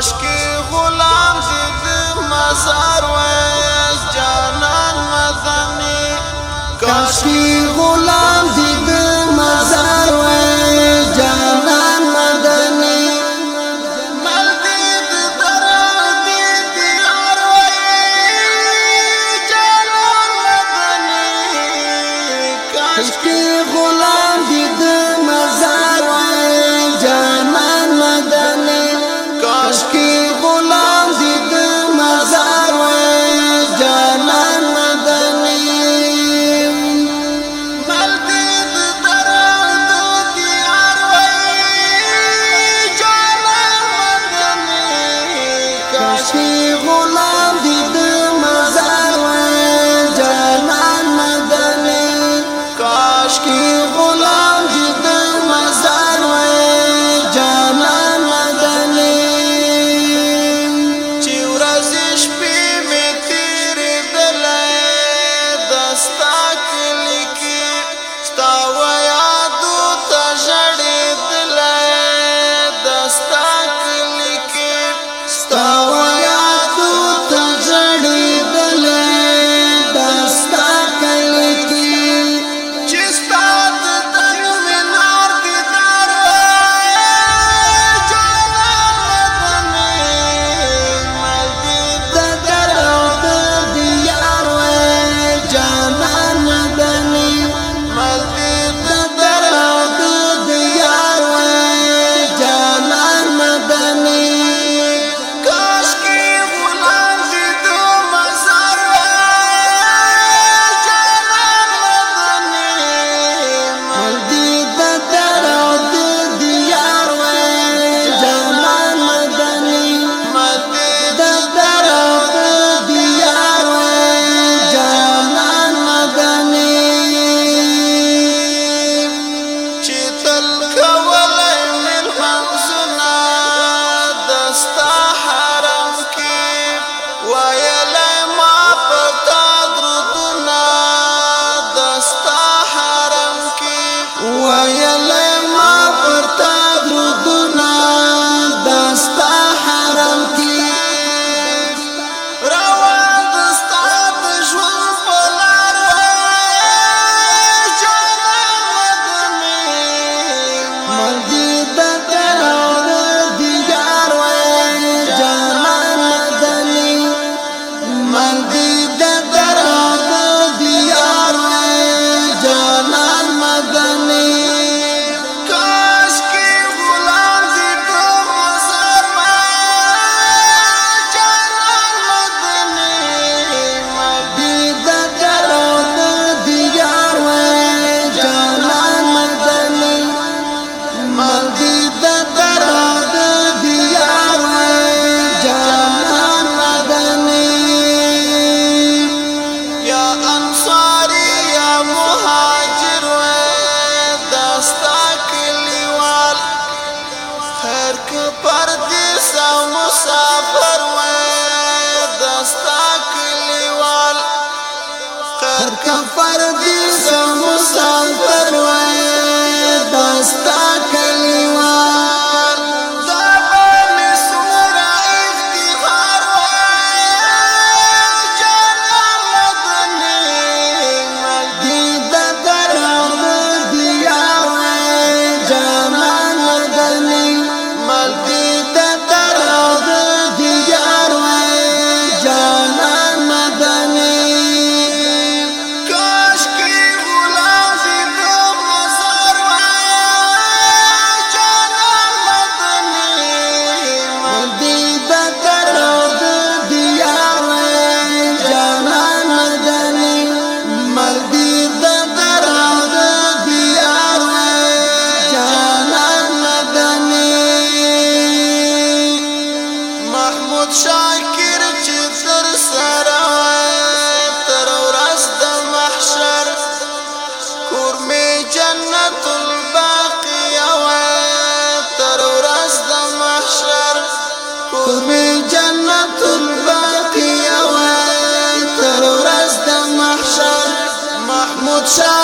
کاش کی غلام زید مزار ویس جانان مدنی کاش کی غلام زید مزار ویس جانان مدنی مل دید درا دید یار ویس جانان مدنی کاش کی غلام زید مزار ویس جانان مدنی کاش کی غلام زید مزار ویس جانان مدنی مل دید درا دید یار ویس جانان مدنی کاش کی غلام زید مزار ویس جانان مدنی کاش کی غلام زید مزار ویس جانان مدنی چی ورځې شپې مې تېرېدلې دستا کلي کې ستا ویادو ته ژړېدلې دستا کلي کې ستا ویادو ته ژړېدلې دستا کلي کې چې ستا د تن مینار دیدار ویس جانان مدني مل دید در او د دیار ویس جانان مدني مل دید در او د دیار ویس جانان مدني کاش کی غلام زید مزار ویس جانان مدني مل دید در او د دیار ویس جانان مدني مل دید در او د دیار ویس جانان مدني چې تل کولی ملمنځونه دستا حرم کې ویلی ما په تا درودونه دستا حرم کې ویلی ما پر تا درودونه دستا حرم کې روان دستا د ژوند په لار ویس جانان مدني مل دید در او د دیار ویس جانان مدني مل دید در او د دیار ویس جانان مدني کاش کی غلام زید مزار ویس جانان مدني مل دید در او د دیار ویس جانان مدني مل دید در او د دیار ویس جانان مدني یا انصاری یا مهاجر ویس دستا کلیوال خیر که پردیس او مسافر ویس دستا کلیوال خیر که پردیس او مسافر ویس دستا کلیوال دا باندې څومره افتخار ویس جانان مدني مل دید در او د دیار ویس جانان مدني مل دید در او د دیار ویس جانان مدني کاش کی غلام زید مزار ویس جانان مدني مل دید در او د دیار ویس جانان مدني مل دید در او د دیار ویس جانان مدني محمود شاکر چې در سره ویس تر ورځ د محشر کور می جنت الباقیه ویس تر ورځ د محشر کور می جنت الباقیه ویس تر ورځ د محشر محمود شاکر